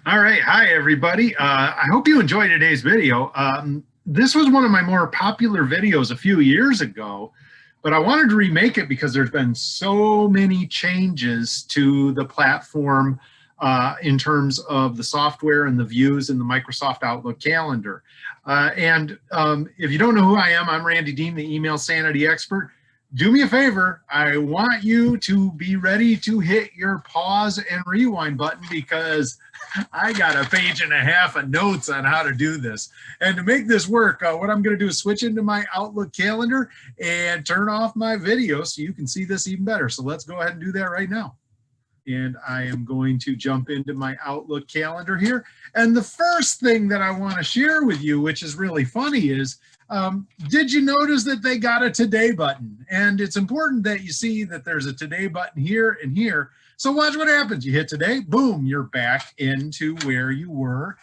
All right. Hi, everybody. I hope you enjoyed today's video. This was one of my more popular videos a few years ago, but I wanted to remake it because there's been so many changes to the platform in terms of the software and the views in the Microsoft Outlook calendar. And if you don't know who I am, I'm Randy Dean, the email sanity expert. Do me a favor. I want you to be ready to hit your pause and rewind button because I got a page and a half of notes on how to do this. And to make this work, what I'm going to do is switch into my Outlook calendar and turn off my video so you can see this even better. So let's go ahead and do that right now. And I am going to jump into my Outlook calendar here. And the first thing that I want to share with you, which is really funny, is did you notice that they got a today button? And it's important that you see that there's a today button here and here. So watch what happens. You hit today, boom, you're back into where you were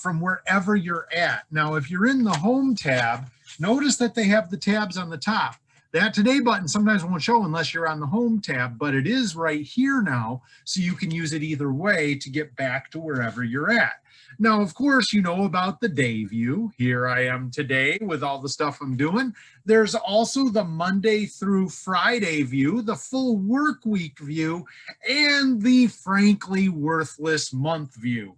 from wherever you're at. Now, if you're in the home tab, notice that they have the tabs on the top. That today button sometimes won't show unless you're on the home tab, but it is right here now, so you can use it either way to get back to wherever you're at. Now, of course, you know about the day view. Here I am today with all the stuff I'm doing. There's also the Monday through Friday view, the full work week view, and the frankly worthless month view.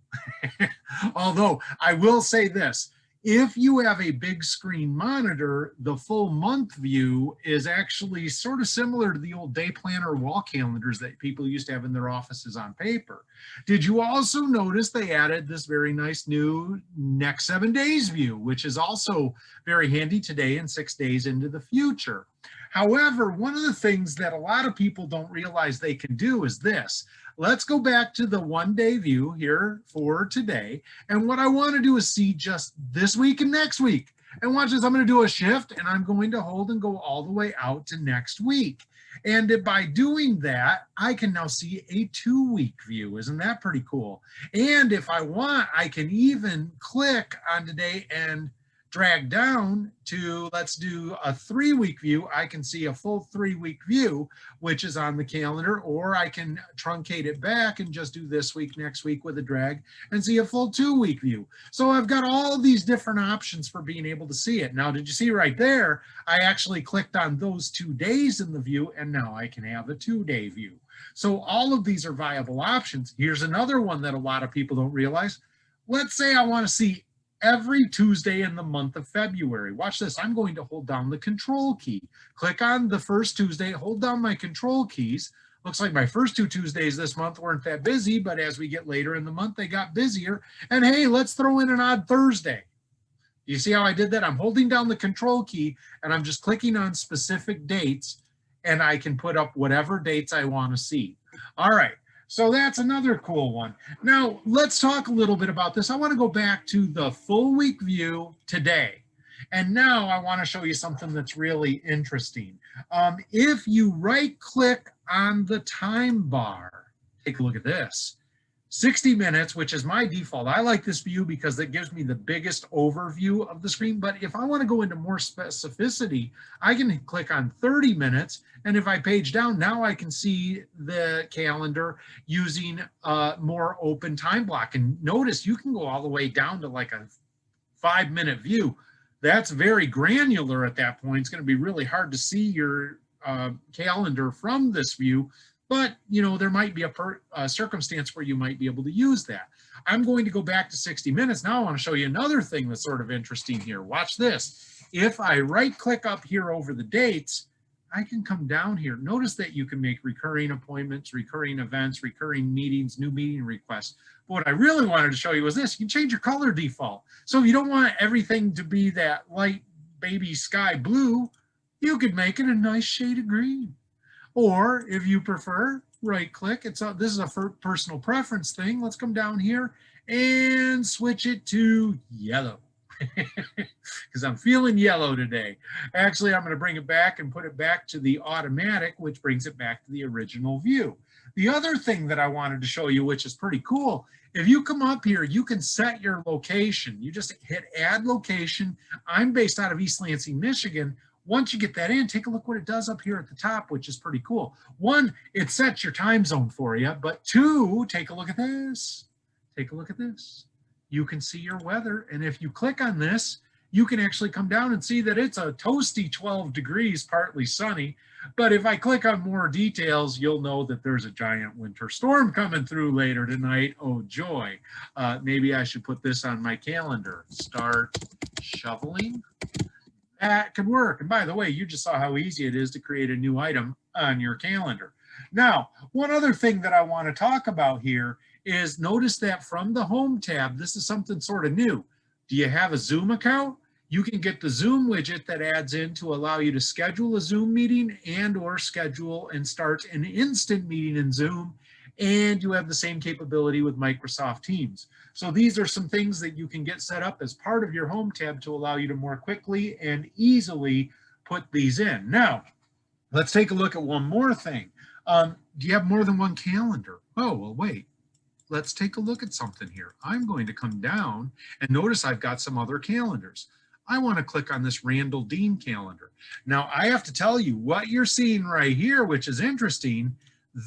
Although I will say this, if you have a big screen monitor, the full month view is actually sort of similar to the old day planner wall calendars that people used to have in their offices on paper. Did you also notice they added this very nice new next 7 days view, which is also very handy today and 6 days into the future? However, one of the things that a lot of people don't realize they can do is this. Let's go back to the 1 day view here for today. And what I want to do is see just this week and next week. And watch this, I'm going to do a shift and I'm going to hold and go all the way out to next week. And by doing that, I can now see a 2-week view. Isn't that pretty cool? And if I want, I can even click on today and drag down to, let's do a 3-week view. I can see a full 3-week view, which is on the calendar, or I can truncate it back and just do this week, next week with a drag and see a full 2-week view. So I've got all of these different options for being able to see it. Now, did you see right there? I actually clicked on those 2 days in the view, and now I can have a 2-day view. So all of these are viable options. Here's another one that a lot of people don't realize. Let's say I want to see every Tuesday in the month of February. Watch this. I'm going to hold down the control key. Click on the first Tuesday, hold down my control keys. Looks like my first 2 Tuesdays this month weren't that busy, but as we get later in the month, they got busier. And hey, let's throw in an odd Thursday. You see how I did that? I'm holding down the control key and I'm just clicking on specific dates and I can put up whatever dates I want to see. All right. So that's another cool one. Now, let's talk a little bit about this. I want to go back to the full week view today. And now I want to show you something that's really interesting. If you right click on the time bar, take a look at this. 60 minutes, which is my default. I like this view because it gives me the biggest overview of the screen. But if I want to go into more specificity, I can click on 30 minutes. And if I page down, now I can see the calendar using more open time block. And notice you can go all the way down to like a 5-minute view. That's very granular at that point. It's going to be really hard to see your calendar from this view. But, you know, there might be a circumstance where you might be able to use that. I'm going to go back to 60 minutes. Now I want to show you another thing that's sort of interesting here. Watch this. If I right click up here over the dates, I can come down here. Notice that you can make recurring appointments, recurring events, recurring meetings, new meeting requests. But what I really wanted to show you was this. You can change your color default. So if you don't want everything to be that light baby sky blue, you could make it a nice shade of green. Or if you prefer, right click. This is a personal preference thing. Let's come down here and switch it to yellow because I'm feeling yellow today. Actually, I'm going to bring it back and put it back to the automatic, which brings it back to the original view. The other thing that I wanted to show you, which is pretty cool, if you come up here, you can set your location. You just hit add location. I'm based out of East Lansing, Michigan. Once you get that in, take a look what it does up here at the top, which is pretty cool. 1, it sets your time zone for you, but 2, take a look at this. take a look at this. You can see your weather, and if you click on this, you can actually come down and see that it's a toasty 12 degrees, partly sunny. But if I click on more details, you'll know that there's a giant winter storm coming through later tonight. Oh, joy. Maybe I should put this on my calendar. Start shoveling. That could work. And by the way, you just saw how easy it is to create a new item on your calendar. Now, one other thing that I want to talk about here is notice that from the Home tab, this is something sort of new. Do you have a Zoom account? You can get the Zoom widget that adds in to allow you to schedule a Zoom meeting and or schedule and start an instant meeting in Zoom. And you have the same capability with Microsoft Teams. So these are some things that you can get set up as part of your Home tab to allow you to more quickly and easily put these in. Now, let's take a look at one more thing. Do you have more than one calendar? Oh, well, wait. Let's take a look at something here. I'm going to come down and notice I've got some other calendars. I want to click on this Randall Dean calendar. Now, I have to tell you what you're seeing right here, which is interesting.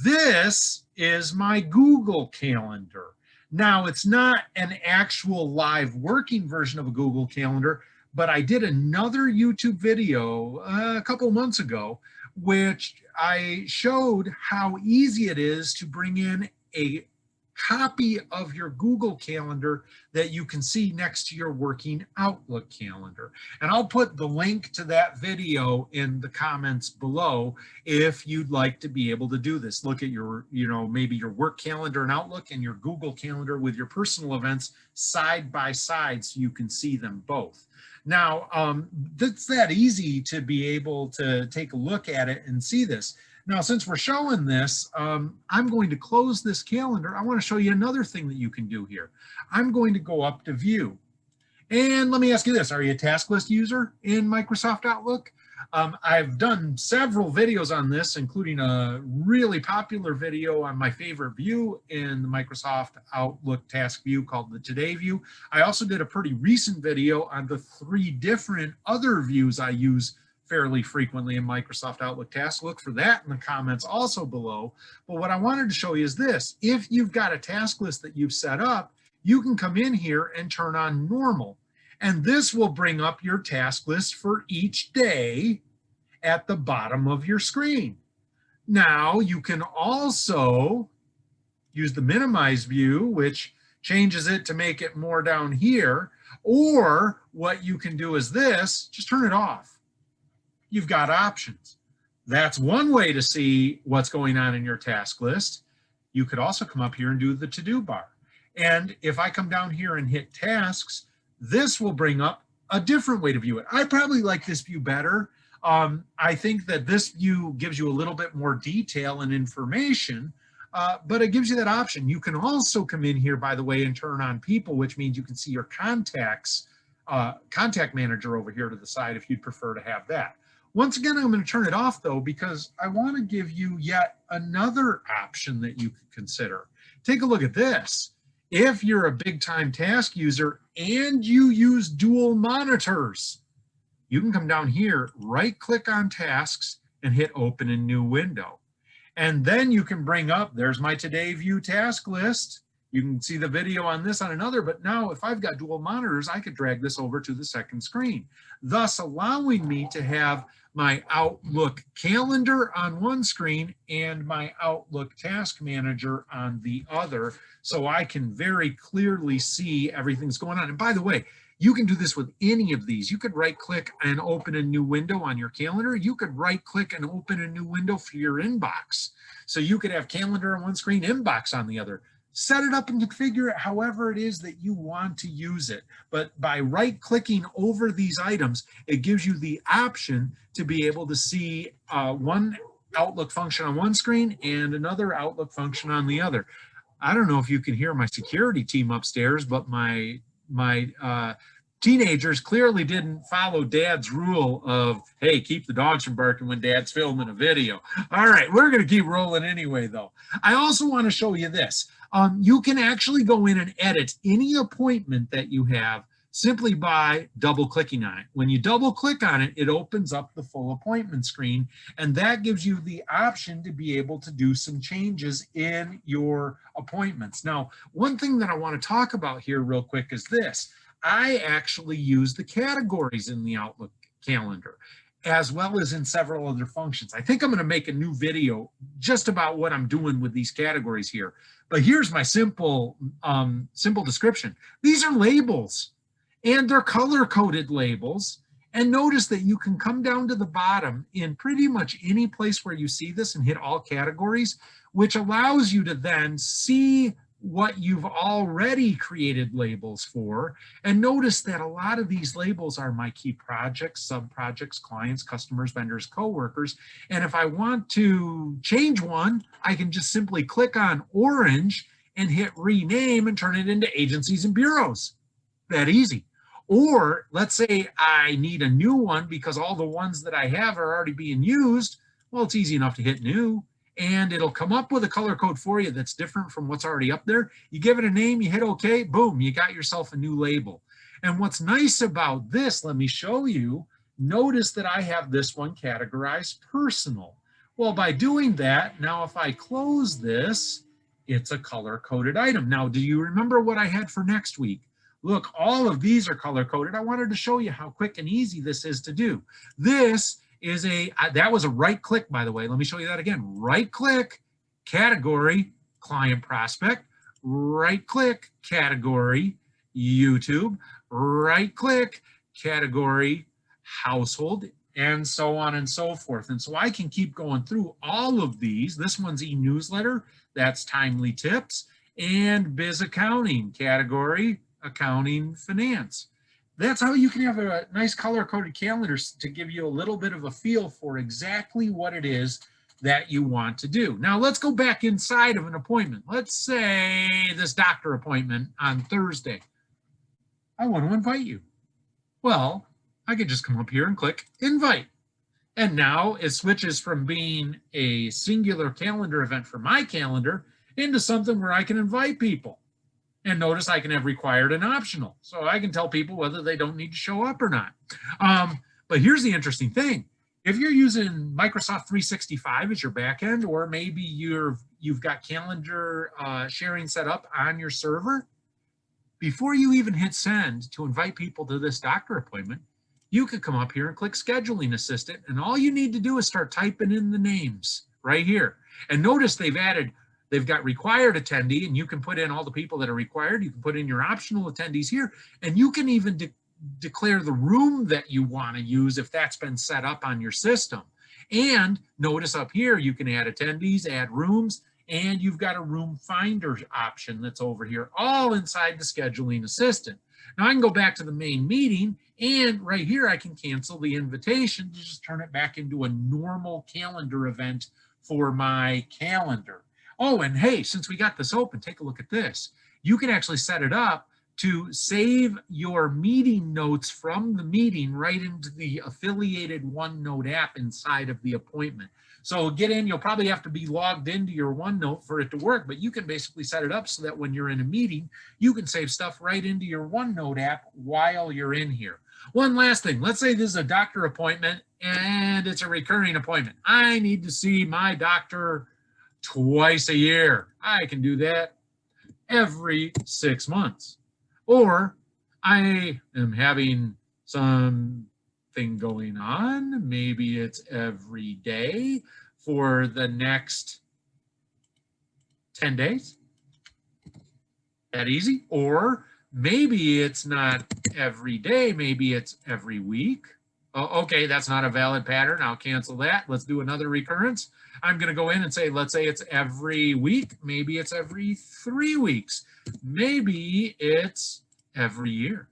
This is my Google Calendar. Now, it's not an actual live working version of a Google Calendar, but I did another YouTube video a couple months ago, which I showed how easy it is to bring in a copy of your Google Calendar that you can see next to your working Outlook calendar. And I'll put the link to that video in the comments below if you'd like to be able to do this. Look at your, maybe your work calendar in Outlook and your Google Calendar with your personal events side by side so you can see them both. Now, it's that easy to be able to take a look at it and see this. Now, since we're showing this, I'm going to close this calendar. I want to show you another thing that you can do here. I'm going to go up to View. And let me ask you this, are you a task list user in Microsoft Outlook? I've done several videos on this, including a really popular video on my favorite view in the Microsoft Outlook task view called the Today view. I also did a pretty recent video on the 3 different other views I use fairly frequently in Microsoft Outlook tasks. Look for that in the comments also below. But what I wanted to show you is this. If you've got a task list that you've set up, you can come in here and turn on normal. And this will bring up your task list for each day at the bottom of your screen. Now, you can also use the minimize view, which changes it to make it more down here. Or what you can do is this, just turn it off. You've got options. That's one way to see what's going on in your task list. You could also come up here and do the to-do bar. And if I come down here and hit tasks, this will bring up a different way to view it. I probably like this view better. I think that this view gives you a little bit more detail and information, but it gives you that option. You can also come in here, by the way, and turn on people, which means you can see your contacts, contact manager over here to the side if you'd prefer to have that. Once again, I'm going to turn it off though, because I want to give you yet another option that you could consider. Take a look at this. If you're a big time task user and you use dual monitors, you can come down here, right click on tasks and hit open in new window. And then you can bring up, there's my today view task list. You can see the video on this on another, but now if I've got dual monitors, I could drag this over to the second screen, thus allowing me to have my Outlook calendar on one screen and my Outlook task manager on the other, so I can very clearly see everything's going on. And by the way, you can do this with any of these. You could right click and open a new window on your calendar. You could right click and open a new window for your inbox. So you could have calendar on one screen, inbox on the other. Set it up and configure it however it is that you want to use it. But by right clicking over these items, it gives you the option to be able to see one Outlook function on one screen and another Outlook function on the other. I don't know if you can hear my security team upstairs, but my teenagers clearly didn't follow Dad's rule of, hey, keep the dogs from barking when Dad's filming a video. All right, we're going to keep rolling anyway, though. I also want to show you this. You can actually go in and edit any appointment that you have simply by double clicking on it. When you double click on it, it opens up the full appointment screen, and that gives you the option to be able to do some changes in your appointments. Now, one thing that I want to talk about here real quick is this. I actually use the categories in the Outlook calendar, as well as in several other functions. I think I'm going to make a new video just about what I'm doing with these categories here. But here's my simple description. These are labels, and they're color-coded labels. And notice that you can come down to the bottom in pretty much any place where you see this and hit all categories, which allows you to then see what you've already created labels for. And notice that a lot of these labels are my key projects, sub-projects, clients, customers, vendors, coworkers. And if I want to change one, I can just simply click on orange and hit rename and turn it into agencies and bureaus. That easy. Or let's say I need a new one because all the ones that I have are already being used. Well, it's easy enough to hit new, and it'll come up with a color code for you that's different from what's already up there. You give it a name, you hit OK, boom, you got yourself a new label. And what's nice about this, let me show you, notice that I have this one categorized personal. Well, by doing that, now if I close this, it's a color-coded item. Now, do you remember what I had for next week? Look, all of these are color-coded. I wanted to show you how quick and easy this is to do. This is that was a right click, by the way. Let me show you that again. Right click, category, client prospect, right click, category, YouTube, right click, category, household, and so on and so forth. And so I can keep going through all of these. This one's e-newsletter, that's timely tips, and biz accounting, category, accounting, finance. That's how you can have a nice color-coded calendar to give you a little bit of a feel for exactly what it is that you want to do. Now let's go back inside of an appointment. Let's say this doctor appointment on Thursday. I want to invite you. Well, I could just come up here and click invite. And now it switches from being a singular calendar event for my calendar into something where I can invite people. And notice I can have required and optional. So I can tell people whether they don't need to show up or not. But here's the interesting thing. If you're using Microsoft 365 as your backend, or maybe you've got calendar sharing set up on your server, before you even hit send to invite people to this doctor appointment, you could come up here and click scheduling assistant. And all you need to do is start typing in the names right here. And notice they've got required attendee, and you can put in all the people that are required. You can put in your optional attendees here, and you can even declare the room that you want to use if that's been set up on your system. And notice up here, you can add attendees, add rooms, and you've got a room finder option that's over here, all inside the scheduling assistant. Now I can go back to the main meeting, and right here I can cancel the invitation to just turn it back into a normal calendar event for my calendar. Oh, and hey, since we got this open, take a look at this. You can actually set it up to save your meeting notes from the meeting right into the affiliated OneNote app inside of the appointment. So get in, you'll probably have to be logged into your OneNote for it to work, but you can basically set it up so that when you're in a meeting, you can save stuff right into your OneNote app while you're in here. One last thing, let's say this is a doctor appointment and it's a recurring appointment. I need to see my doctor twice a year. I can do that every 6 months. Or I am having something going on. Maybe it's every day for the next 10 days. That easy. Or maybe it's not every day. Maybe it's every week. Oh, okay, that's not a valid pattern. I'll cancel that. Let's do another recurrence. I'm going to go in and say, let's say it's every week. Maybe it's every 3 weeks. Maybe it's every year.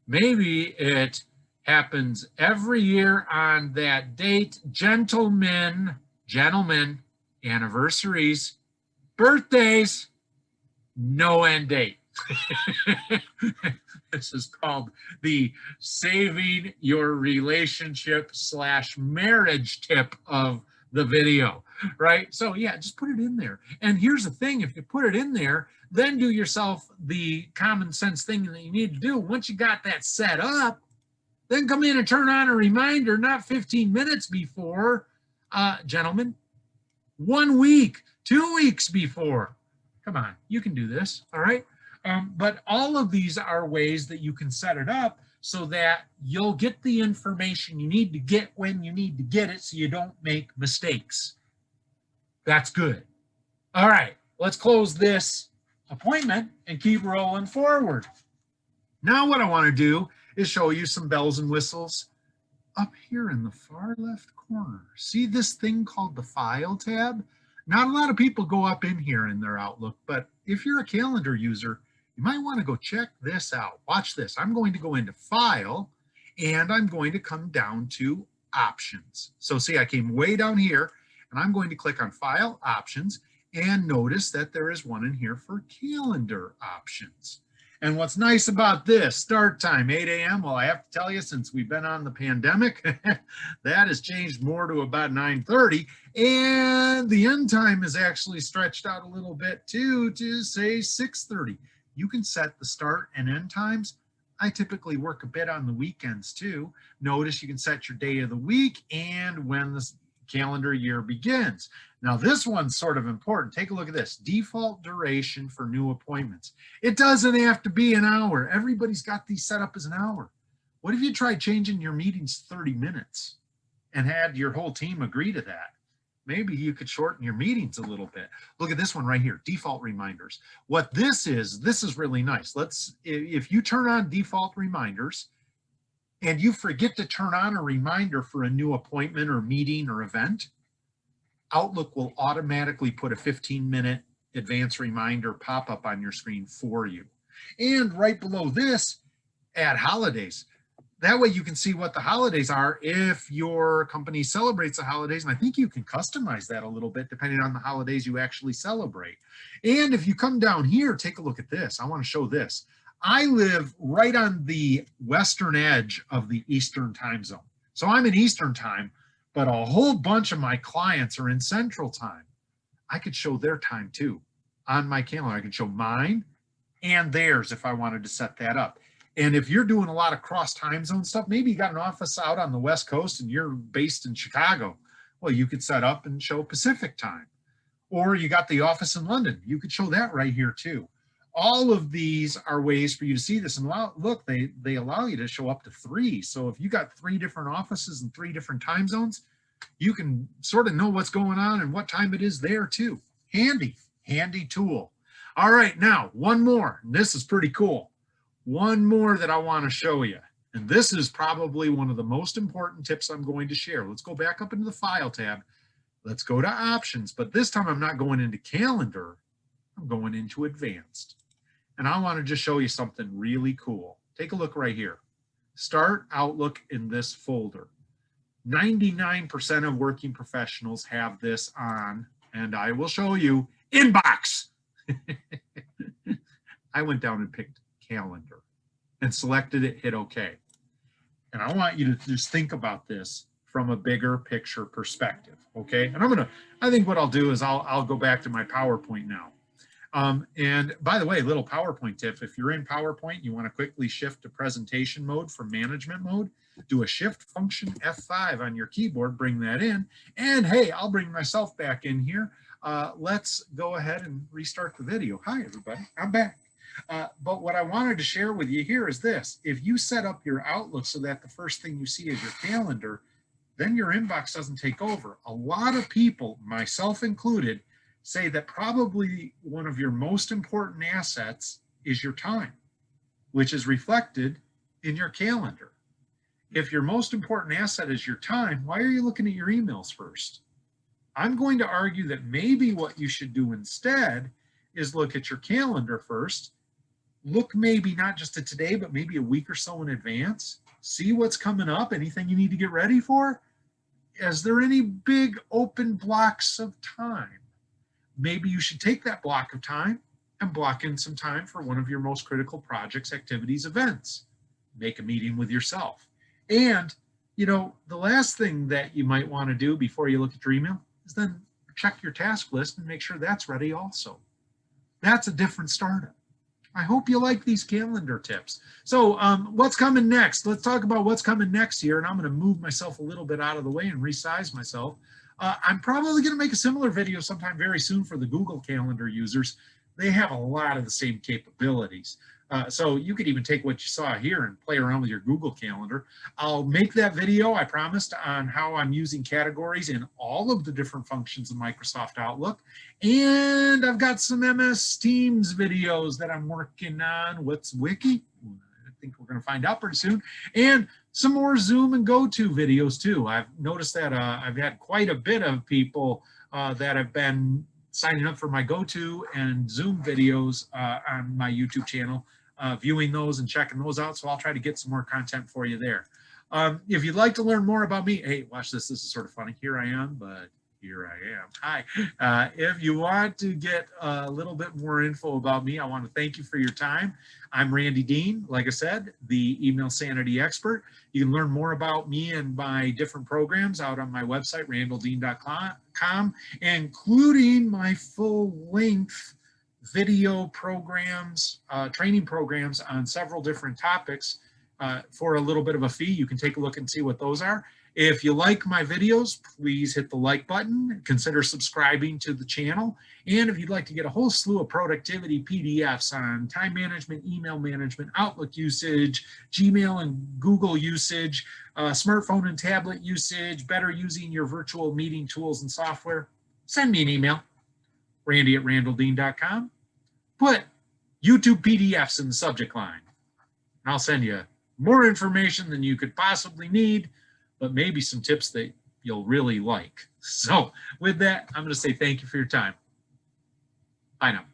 Maybe it happens every year on that date. Gentlemen, anniversaries, birthdays, no end date. This is called the saving your relationship / marriage tip of the video, right? So yeah, just put it in there. And here's the thing, if you put it in there, then do yourself the common sense thing that you need to do. Once you got that set up, then come in and turn on a reminder, not 15 minutes before, gentlemen, 1 week, 2 weeks before. Come on, you can do this, all right? But all of these are ways that you can set it up so that you'll get the information you need to get when you need to get it so you don't make mistakes. That's good. All right, let's close this appointment and keep rolling forward. Now what I want to do is show you some bells and whistles up here in the far left corner. See this thing called the File tab? Not a lot of people go up in here in their Outlook, but if you're a calendar user, you might want to go check this out. Watch this. I'm going to go into File, and I'm going to come down to Options. So see, I came way down here, and I'm going to click on File, Options, and notice that there is one in here for Calendar Options. And what's nice about this, start time, 8 a.m. Well, I have to tell you, since we've been on the pandemic, that has changed more to about 9:30. And the end time is actually stretched out a little bit too, to say 6:30. You can set the start and end times. I typically work a bit on the weekends too. Notice you can set your day of the week and when the calendar year begins. Now this one's sort of important. Take a look at this. Default duration for new appointments. It doesn't have to be an hour. Everybody's got these set up as an hour. What if you tried changing your meetings 30 minutes and had your whole team agree to that? Maybe you could shorten your meetings a little bit. Look at this one right here, default reminders. What this is really nice. If you turn on default reminders and you forget to turn on a reminder for a new appointment or meeting or event, Outlook will automatically put a 15-minute advance reminder pop-up on your screen for you. And right below this, add holidays. That way you can see what the holidays are if your company celebrates the holidays, and I think you can customize that a little bit depending on the holidays you actually celebrate. And if you come down here, take a look at this. I want to show this. I live right on the western edge of the Eastern time zone. So I'm in Eastern time, but a whole bunch of my clients are in Central time. I could show their time too on my calendar. I could show mine and theirs if I wanted to set that up. And if you're doing a lot of cross time zone stuff, maybe you got an office out on the West Coast and you're based in Chicago. Well, you could set up and show Pacific time. Or you got the office in London. You could show that right here too. All of these are ways for you to see this. And look, they allow you to show up to 3. So if you got 3 different offices and 3 different time zones, you can sort of know what's going on and what time it is there too. Handy tool. All right, now one more. And this is pretty cool. One more that I want to show you. And this is probably one of the most important tips I'm going to share. Let's go back up into the File tab. Let's go to Options, but this time I'm not going into Calendar. I'm going into Advanced. And I want to just show you something really cool. Take a look right here. Start Outlook in this folder. 99% of working professionals have this on, and I will show you Inbox. I went down and picked Calendar and selected it, hit OK. And I want you to just think about this from a bigger picture perspective, okay? And I think what I'll do is I'll go back to my PowerPoint now. And by the way, little PowerPoint tip, if you're in PowerPoint, you want to quickly shift to presentation mode from management mode, do a shift function F5 on your keyboard, bring that in, and hey, I'll bring myself back in here. Let's go ahead and restart the video. Hi, everybody, I'm back. But what I wanted to share with you here is this. If you set up your Outlook so that the first thing you see is your calendar, then your inbox doesn't take over. A lot of people, myself included, say that probably one of your most important assets is your time, which is reflected in your calendar. If your most important asset is your time, why are you looking at your emails first? I'm going to argue that maybe what you should do instead is look at your calendar first. Look maybe not just at today, but maybe a week or so in advance. See what's coming up, anything you need to get ready for. Is there any big open blocks of time? Maybe you should take that block of time and block in some time for one of your most critical projects, activities, events. Make a meeting with yourself. And You know, the last thing that you might want to do before you look at your email is then check your task list and make sure that's ready also. That's a different startup. I hope you like these calendar tips. So what's coming next? Let's talk about what's coming next here. And I'm going to move myself a little bit out of the way and resize myself. I'm probably going to make a similar video sometime very soon for the Google Calendar users. They have a lot of the same capabilities. So you could even take what you saw here and play around with your Google Calendar. I'll make that video, I promised, on how I'm using categories in all of the different functions of Microsoft Outlook. And I've got some MS Teams videos that I'm working on. What's Wiki? I think we're going to find out pretty soon. And some more Zoom and GoTo videos too. I've noticed that I've had quite a bit of people that have been signing up for my GoTo and Zoom videos on my YouTube channel, viewing those and checking those out. So I'll try to get some more content for you there. If you'd like to learn more about me, hey, watch this. This is sort of funny. Here I am, but here I am. Hi. If you want to get a little bit more info about me, I want to thank you for your time. I'm Randy Dean, like I said, the email sanity expert. You can learn more about me and my different programs out on my website, randalldean.com, including my full-length video programs, training programs on several different topics for a little bit of a fee. You can take a look and see what those are. If you like my videos, please hit the like button, consider subscribing to the channel. And if you'd like to get a whole slew of productivity PDFs on time management, email management, Outlook usage, Gmail and Google usage, smartphone and tablet usage, better using your virtual meeting tools and software, send me an email, randy@randalldean.com. Put YouTube PDFs in the subject line, and I'll send you more information than you could possibly need, but maybe some tips that you'll really like. So with that, I'm going to say thank you for your time. Bye now.